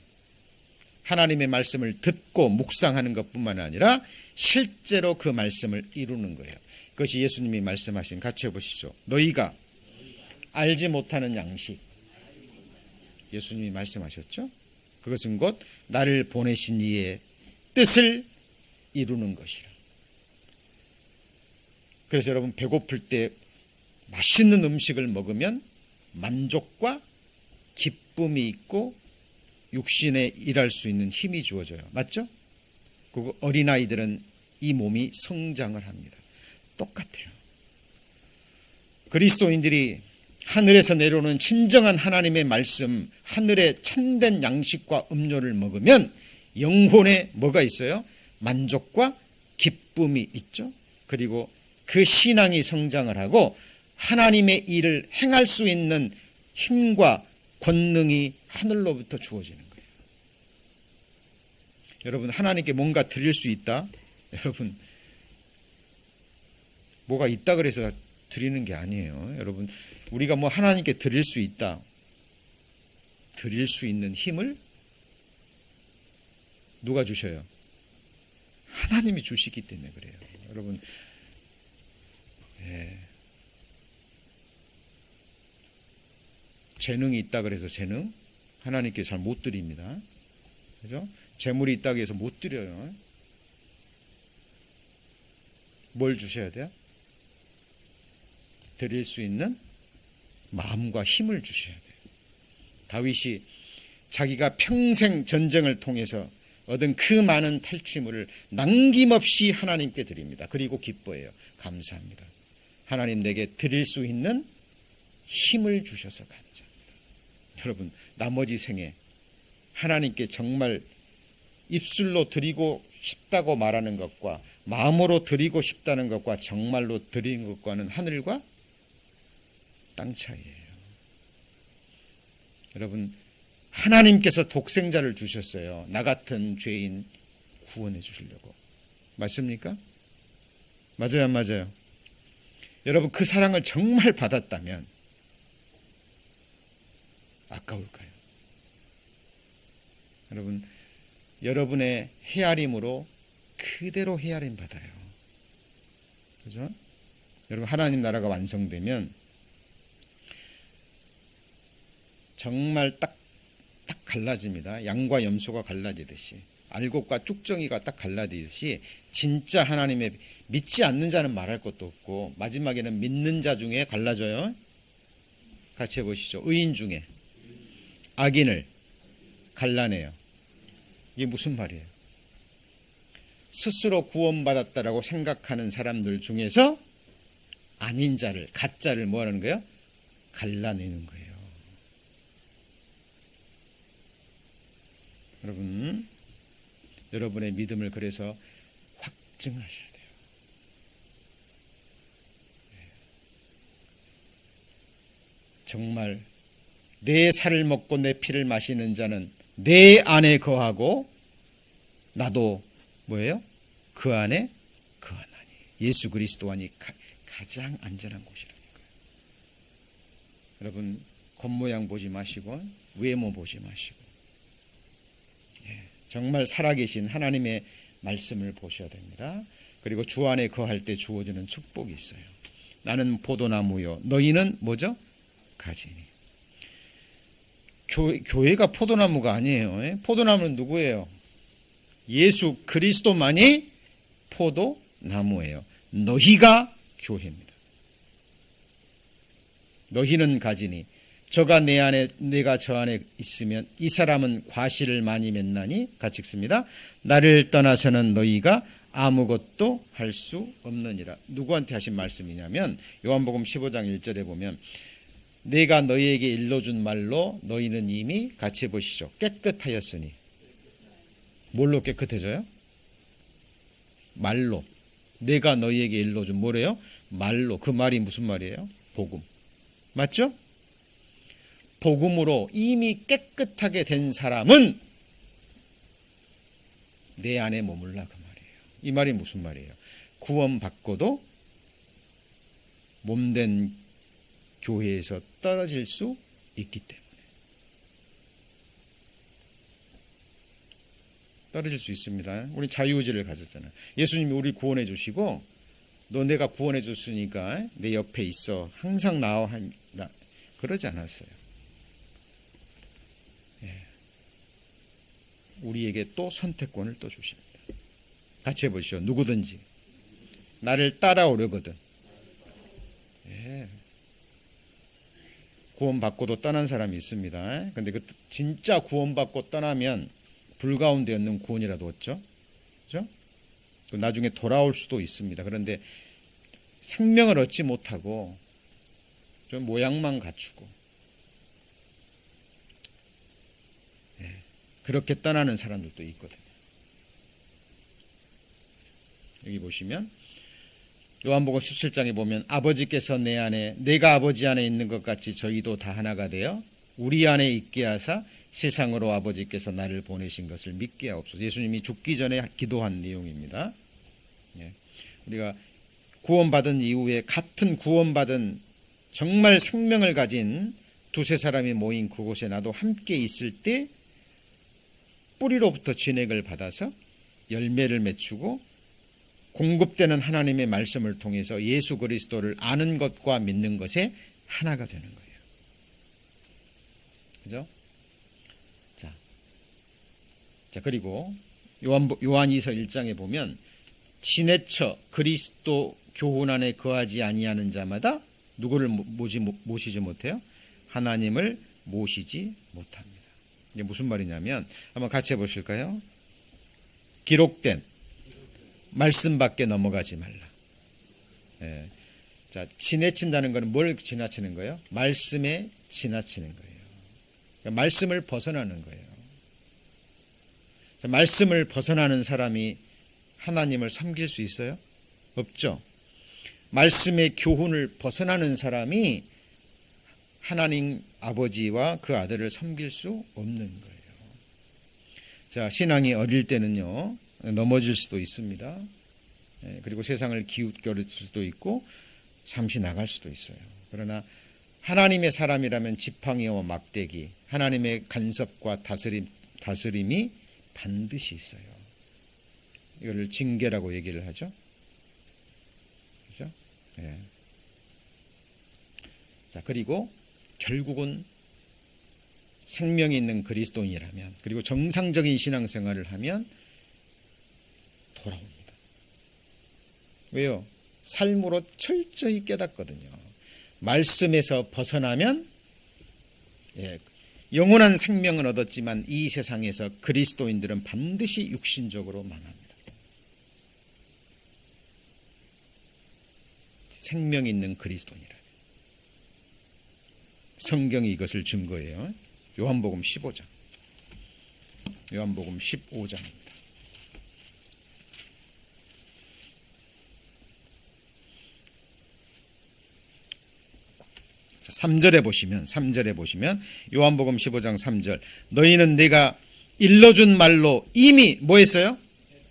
하나님의 말씀을 듣고 묵상하는 것뿐만 아니라 실제로 그 말씀을 이루는 거예요. 그것이 예수님이 말씀하신, 같이 해보시죠. 너희가 알지 못하는 양식. 예수님이 말씀하셨죠. 그것은 곧 나를 보내신 이의 뜻을 이루는 것이라. 그래서 여러분, 배고플 때 맛있는 음식을 먹으면 만족과 기쁨이 있고 육신에 일할 수 있는 힘이 주어져요. 맞죠? 그리고 어린아이들은 이 몸이 성장을 합니다. 똑같아요. 그리스도인들이 하늘에서 내려오는 진정한 하나님의 말씀, 하늘의 참된 양식과 음료를 먹으면 영혼에 뭐가 있어요? 만족과 기쁨이 있죠. 그리고 그 신앙이 성장을 하고 하나님의 일을 행할 수 있는 힘과 권능이 하늘로부터 주어지는 거예요. 여러분, 하나님께 뭔가 드릴 수 있다? 여러분, 뭐가 있다 그래서 드리는 게 아니에요. 여러분, 우리가 뭐 하나님께 드릴 수 있다, 드릴 수 있는 힘을 누가 주셔요? 하나님이 주시기 때문에 그래요. 여러분, 재능이 있다 그래서 재능 하나님께 잘 못 드립니다. 그죠? 재물이 있다고 해서 못 드려요. 뭘 주셔야 돼요? 드릴 수 있는 마음과 힘을 주셔야 돼요. 다윗이 자기가 평생 전쟁을 통해서 얻은 그 많은 탈취물을 남김없이 하나님께 드립니다. 그리고 기뻐해요. 감사합니다. 하나님, 내게 드릴 수 있는 힘을 주셔서 감사합니다. 여러분, 나머지 생에 하나님께 정말 입술로 드리고 싶다고 말하는 것과 마음으로 드리고 싶다는 것과 정말로 드리는 것과는 하늘과 땅 차이예요. 여러분, 하나님께서 독생자를 주셨어요. 나 같은 죄인 구원해 주시려고. 맞습니까? 맞아요, 안 맞아요? 여러분, 그 사랑을 정말 받았다면 아까울까요? 여러분, 여러분의 헤아림으로 그대로 헤아림 받아요. 그죠? 여러분, 하나님 나라가 완성되면 정말 딱 갈라집니다. 양과 염소가 갈라지듯이, 알곡과 쭉정이가 딱 갈라지듯이 진짜 하나님의 믿지 않는 자는 말할 것도 없고 마지막에는 믿는 자 중에 갈라져요. 같이 해보시죠. 의인 중에 악인을 갈라내요. 이게 무슨 말이에요? 스스로 구원받았다라고 생각하는 사람들 중에서 아닌 자를, 가짜를 뭐 하는 거예요? 갈라내는 거예요. 여러분, 여러분의 믿음을 그래서 확증하셔야 돼요. 정말 내 살을 먹고 내 피를 마시는 자는 내 안에 거하고 나도 뭐예요? 그 안에 거하나니. 예수 그리스도 안이 가장 안전한 곳이라니까요. 여러분, 겉모양 보지 마시고 외모 보지 마시고 정말 살아계신 하나님의 말씀을 보셔야 됩니다. 그리고 주 안에 거할 때 주어지는 축복이 있어요. 나는 포도나무요, 너희는 뭐죠? 가지니. 교회가 포도나무가 아니에요. 포도나무는 누구예요? 예수 그리스도만이 포도나무예요. 너희가 교회입니다. 너희는 가지니 저가 내 안에 내가 저 안에 있으면 이 사람은 과실을 많이 맺나니. 같이 읽습니다. 나를 떠나서는 너희가 아무것도 할 수 없느니라. 누구한테 하신 말씀이냐면 요한복음 15장 1절에 보면 내가 너희에게 일러준 말로 너희는 이미, 같이 해보시죠, 깨끗하였으니. 뭘로 깨끗해져요? 말로. 내가 너희에게 일러준 뭐래요? 말로. 그 말이 무슨 말이에요? 복음. 맞죠? 복음으로 이미 깨끗하게 된 사람은 내 안에 머물라, 그 말이에요. 이 말이 무슨 말이에요? 구원받고도 몸된 교회에서 떨어질 수 있기 때문에. 떨어질 수 있습니다. 우리 자유의지를 가졌잖아요. 예수님이 우리 구원해 주시고 너 내가 구원해 줬으니까 내 옆에 있어, 항상 나와, 그러지 않았어요. 우리에게 또 선택권을 또 주십니다. 같이 해보시죠. 누구든지 나를 따라오려거든. 구원받고도 떠난 사람이 있습니다. 근데 그 진짜 구원받고 떠나면 불 가운데 없는 구원이라도 얻죠. 그죠? 나중에 돌아올 수도 있습니다. 그런데 생명을 얻지 못하고 좀 모양만 갖추고 그렇게 떠나는 사람들도 있거든요. 여기 보시면 요한복음 17장에 보면 아버지께서 내 안에, 내가 아버지 안에 있는 것 같이 저희도 다 하나가 되어 우리 안에 있게 하사 세상으로 아버지께서 나를 보내신 것을 믿게 하옵소서. 예수님이 죽기 전에 기도한 내용입니다. 우리가 구원받은 이후에 같은 구원받은 정말 생명을 가진 두세 사람이 모인 그곳에 나도 함께 있을 때 뿌리로부터 진액을 받아서 열매를 맺추고 공급되는 하나님의 말씀을 통해서 예수 그리스도를 아는 것과 믿는 것에 하나가 되는 거예요. 그죠? 자, 그리고 요한이서 1장에 보면 지내쳐 그리스도 교훈 안에 거하지 아니하는 자마다 누구를 모시지 못해요? 하나님을 모시지 못합니다. 이게 무슨 말이냐면 한번 같이 해보실까요? 기록된 말씀밖에 넘어가지 말라. 자, 지나친다는 것은 뭘 지나치는 거예요? 말씀에 지나치는 거예요. 그러니까 말씀을 벗어나는 거예요. 자, 말씀을 벗어나는 사람이 하나님을 섬길 수 있어요? 없죠. 말씀의 교훈을 벗어나는 사람이 하나님 아버지와 그 아들을 섬길 수 없는 거예요. 자, 신앙이 어릴 때는요, 넘어질 수도 있습니다. 그리고 세상을 기웃거릴 수도 있고 잠시 나갈 수도 있어요. 그러나 하나님의 사람이라면 지팡이와 막대기, 하나님의 간섭과 다스림이 반드시 있어요. 이거를 징계라고 얘기를 하죠. 그렇죠? 자, 그리고 결국은 생명이 있는 그리스도인이라면, 그리고 정상적인 신앙생활을 하면 돌아옵니다. 왜요? 삶으로 철저히 깨닫거든요. 말씀에서 벗어나면 영원한 생명은 얻었지만 이 세상에서 그리스도인들은 반드시 육신적으로 망합니다. 생명 있는 그리스도인이라. 성경이 이것을 증거해요. 요한복음 15장. 요한복음 15장입니다. 자, 3절에 보시면 요한복음 15장 3절. 너희는 내가 일러준 말로 이미 뭐 했어요?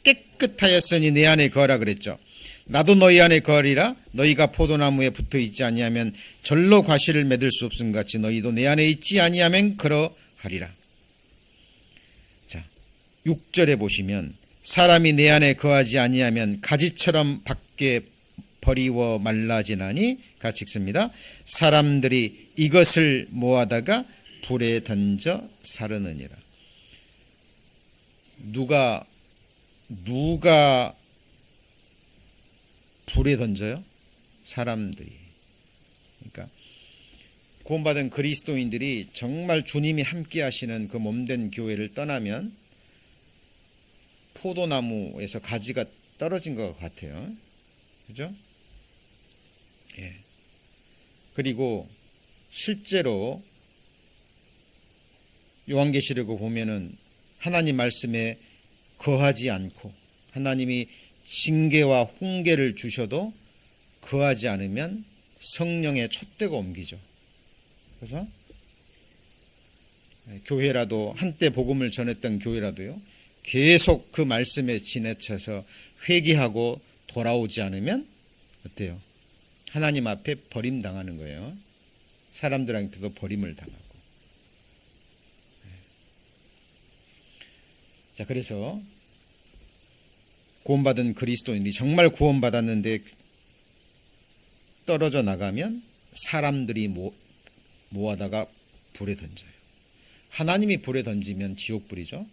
깨끗하였으니 내 안에 거하라 그랬죠. 나도 너희 안에 거하리라. 너희가 포도나무에 붙어 있지 아니하면 절로 과실을 맺을 수 없음 같이 너희도 내 안에 있지 아니하면 그러하리라. 자, 6절에 보시면 사람이 내 안에 거하지 아니하면 가지처럼 밖에 버리워 말라지나니 같이 읽습니다. 사람들이 이것을 모아다가 불에 던져 사르느니라. 누가 불에 던져요? 사람들이. 그러니까 구원받은 그리스도인들이 정말 주님이 함께 하시는 그 몸된 교회를 떠나면 포도나무에서 가지가 떨어진 것 같아요. 그죠? 예. 그리고 실제로 요한계시록을 보면은 하나님 말씀에 거하지 않고 하나님이 징계와 훈계를 주셔도 거하지 않으면 성령의 촛대가 옮기죠. 그래서 교회라도 한때 복음을 전했던 교회라도요, 계속 그 말씀에 지나쳐서 회개하고 돌아오지 않으면 어때요? 하나님 앞에 버림당하는 거예요. 사람들한테도 버림을 당하고. 자, 그래서 구원받은 그리스도인이 정말 구원받았는데 떨어져 나가면 사람들이 모아다가 불에 던져요. 하나님이 불에 던지면 지옥불이죠.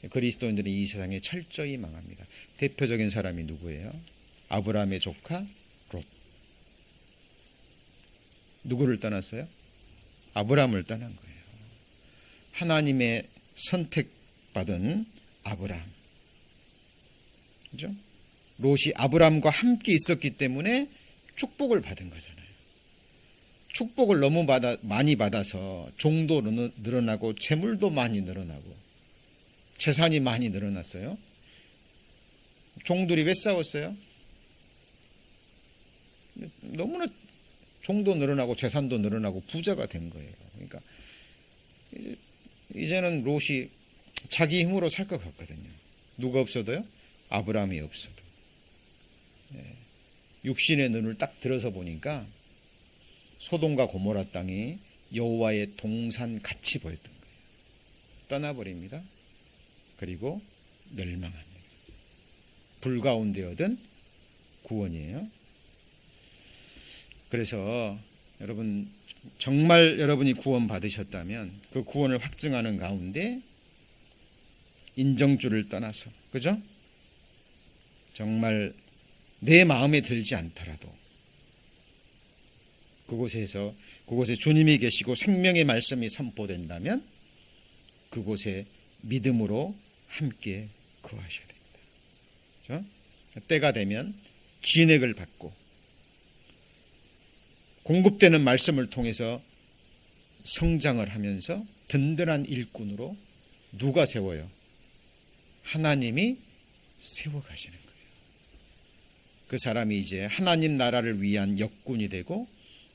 그리스도인들은 이 세상에 철저히 망합니다. 대표적인 사람이 누구예요? 아브라함의 조카 롯. 누구를 떠났어요? 아브라함을 떠난 거예요. 하나님의 선택받은 아브라함. 그죠? 롯이 아브라함과 함께 있었기 때문에 축복을 받은 거잖아요. 축복을 너무 많이 받아서 종도 늘어나고 재물도 많이 늘어나고 재산이 많이 늘어났어요. 종들이 왜 싸웠어요? 너무나 종도 늘어나고 재산도 늘어나고 부자가 된 거예요. 그러니까 이제는 롯이 자기 힘으로 살 것 같거든요. 누가 없어도요? 아브라함이 없어도. 육신의 눈을 딱 들어서 보니까 소돔과 고모라 땅이 여호와의 동산 같이 보였던 거예요. 떠나버립니다. 그리고 멸망합니다. 불 가운데 얻은 구원이에요. 그래서 여러분, 정말 여러분이 구원 받으셨다면 그 구원을 확증하는 가운데 인정주를 떠나서, 그죠? 정말 내 마음에 들지 않더라도 그곳에 주님이 계시고 생명의 말씀이 선포된다면 그곳에 믿음으로 함께 거하셔야 됩니다. 그렇죠? 때가 되면 진액을 받고 공급되는 말씀을 통해서 성장을 하면서 든든한 일꾼으로 누가 세워요? 하나님이 세워가시는 거예요. 그 사람이 이제 하나님 나라를 위한 역군이 되고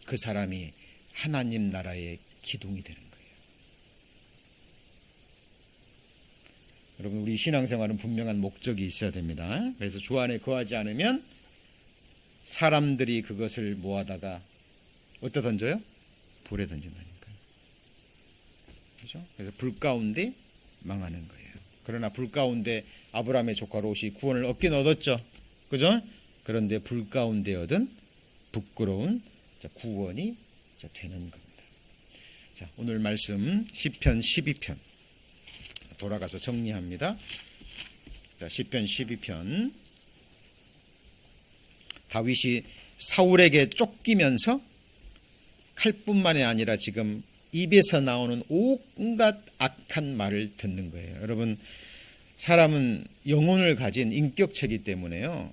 그 사람이 하나님 나라의 기둥이 되는 거예요. 여러분, 우리 신앙생활은 분명한 목적이 있어야 됩니다. 그래서 주 안에 거하지 않으면 사람들이 그것을 모아다가 어디다 던져요? 불에 던진다니까요. 그렇죠? 그래서 불 가운데 망하는 거예요. 그러나 불 가운데 아브라함의 조카 롯이 구원을 얻긴 얻었죠. 그죠? 그런데 불 가운데 얻은 부끄러운 구원이 되는 겁니다. 자, 오늘 말씀 시편 12편 돌아가서 정리합니다. 자, 시편 12편. 다윗이 사울에게 쫓기면서 칼뿐만이 아니라 지금 입에서 나오는 온갖 악한 말을 듣는 거예요. 여러분, 사람은 영혼을 가진 인격체이기 때문에요.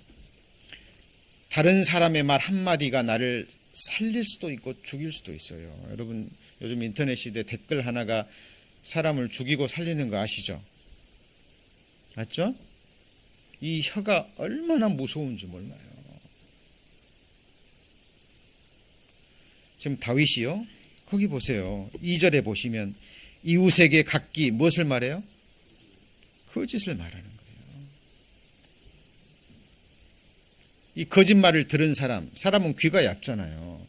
다른 사람의 말 한마디가 나를 살릴 수도 있고 죽일 수도 있어요. 여러분, 요즘 인터넷 시대 댓글 하나가 사람을 죽이고 살리는 거 아시죠? 맞죠? 이 혀가 얼마나 무서운지 몰라요. 지금 다윗이요, 거기 보세요. 2절에 보시면 이웃에게 각기 무엇을 말해요? 거짓을 말하는 거예요. 이 거짓말을 들은 사람은 귀가 얇잖아요.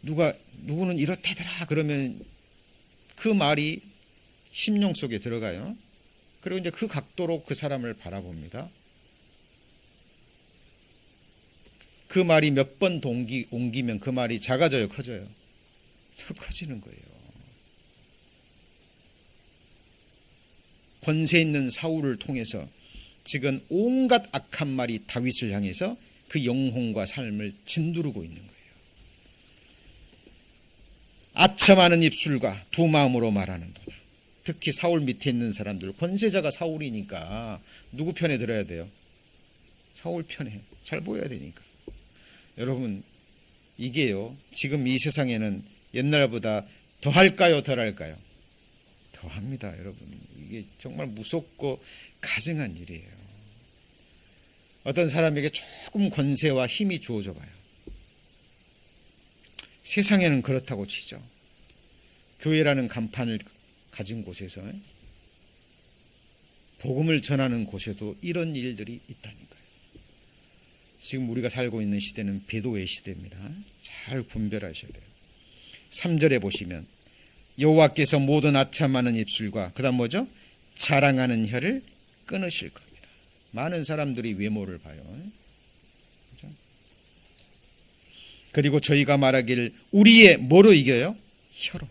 누구는 이렇다더라 그러면 그 말이 심령 속에 들어가요. 그리고 이제 그 각도로 그 사람을 바라봅니다. 그 말이 몇 번 옮기면 그 말이 작아져요, 커져요? 더 커지는 거예요. 권세 있는 사울을 통해서 지금 온갖 악한 말이 다윗을 향해서 그 영혼과 삶을 짓누르고 있는 거예요. 아첨하는 입술과 두 마음으로 말하는도다. 특히 사울 밑에 있는 사람들, 권세자가 사울이니까 누구 편에 들어야 돼요? 사울 편에 잘 보여야 되니까. 여러분, 이게요, 지금 이 세상에는 옛날보다 더 할까요, 덜 할까요? 더 합니다, 여러분. 이게 정말 무섭고 가증한 일이에요. 어떤 사람에게 조금 권세와 힘이 주어져 봐요. 세상에는 그렇다고 치죠. 교회라는 간판을 가진 곳에서, 복음을 전하는 곳에도 이런 일들이 있다니까요. 지금 우리가 살고 있는 시대는 배도의 시대입니다. 잘 분별하셔야 돼요. 3절에 보시면 여호와께서 모든 아첨하는 입술과 그 다음 뭐죠? 자랑하는 혀를 끊으실 겁니다. 많은 사람들이 외모를 봐요. 그렇죠? 그리고 저희가 말하길 우리의 뭐로 이겨요? 혀로.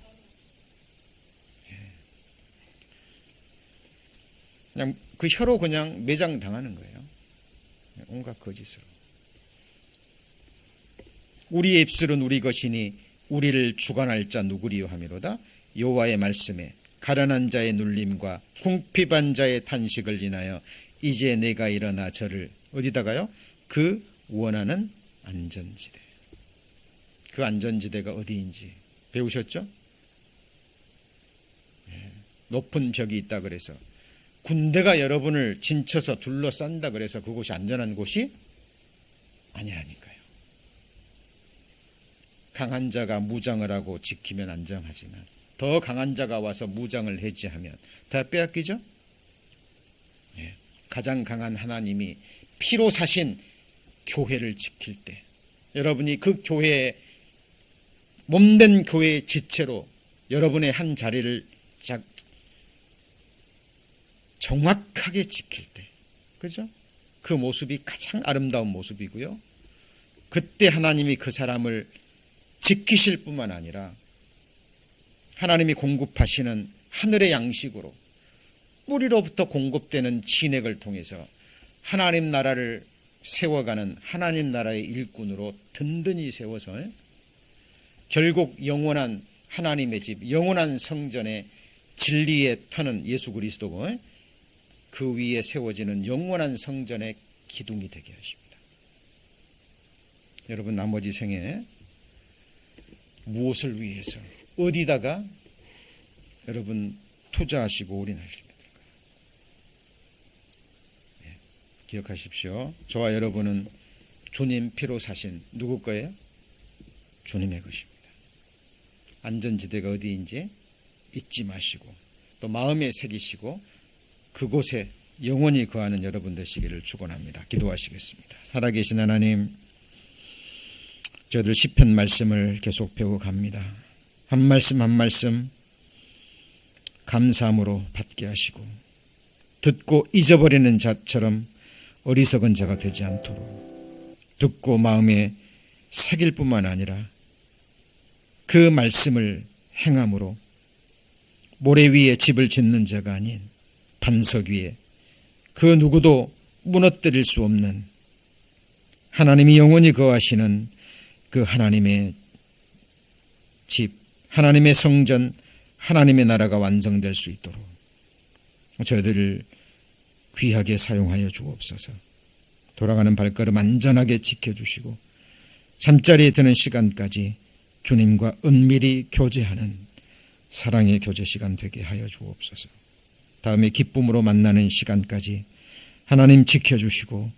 그냥 그 혀로 그냥 매장당하는 거예요. 온갖 거짓으로. 우리의 입술은 우리 것이니 우리를 주관할 자 누구리요 하미로다. 여호와의 말씀에 가련한 자의 눌림과 궁핍한 자의 탄식을 인하여 이제 내가 일어나 저를 어디다가요? 그 원하는 안전지대. 그 안전지대가 어디인지 배우셨죠? 높은 벽이 있다 그래서, 군대가 여러분을 진쳐서 둘러싼다 그래서 그곳이 안전한 곳이 아니라니까요. 강한 자가 무장을 하고 지키면 안정하지만 더 강한 자가 와서 무장을 해제하면 다 빼앗기죠. 가장 강한 하나님이 피로 사신 교회를 지킬 때, 여러분이 그 교회에 몸된 교회의 지체로 여러분의 한 자리를 정확하게 지킬 때, 그죠? 그 모습이 가장 아름다운 모습이고요. 그때 하나님이 그 사람을 지키실 뿐만 아니라 하나님이 공급하시는 하늘의 양식으로 뿌리로부터 공급되는 진액을 통해서 하나님 나라를 세워가는 하나님 나라의 일꾼으로 든든히 세워서 결국 영원한 하나님의 집, 영원한 성전의 진리의 터는 예수 그리스도고 그 위에 세워지는 영원한 성전의 기둥이 되게 하십니다. 여러분, 나머지 생에 무엇을 위해서 어디다가 여러분 투자하시고 올인하십니까? 기억하십시오. 저와 여러분은 주님 피로 사신 누구 거예요? 주님의 것입니다. 안전지대가 어디인지 잊지 마시고 또 마음에 새기시고 그곳에 영원히 거하는 여러분 되시기를 축원합니다. 기도하시겠습니다. 살아계신 하나님, 저희들 시편 말씀을 계속 배워갑니다. 한 말씀 한 말씀 감사함으로 받게 하시고 듣고 잊어버리는 자처럼 어리석은 자가 되지 않도록 듣고 마음에 새길 뿐만 아니라 그 말씀을 행함으로 모래 위에 집을 짓는 자가 아닌 반석 위에 그 누구도 무너뜨릴 수 없는 하나님이 영원히 거하시는 그 하나님의 집, 하나님의 성전, 하나님의 나라가 완성될 수 있도록 저희들을 귀하게 사용하여 주옵소서. 돌아가는 발걸음 안전하게 지켜주시고 잠자리에 드는 시간까지 주님과 은밀히 교제하는 사랑의 교제 시간 되게 하여 주옵소서. 다음에 기쁨으로 만나는 시간까지 하나님 지켜주시고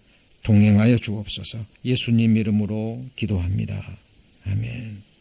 동행하여 주옵소서. 예수님 이름으로 기도합니다. 아멘.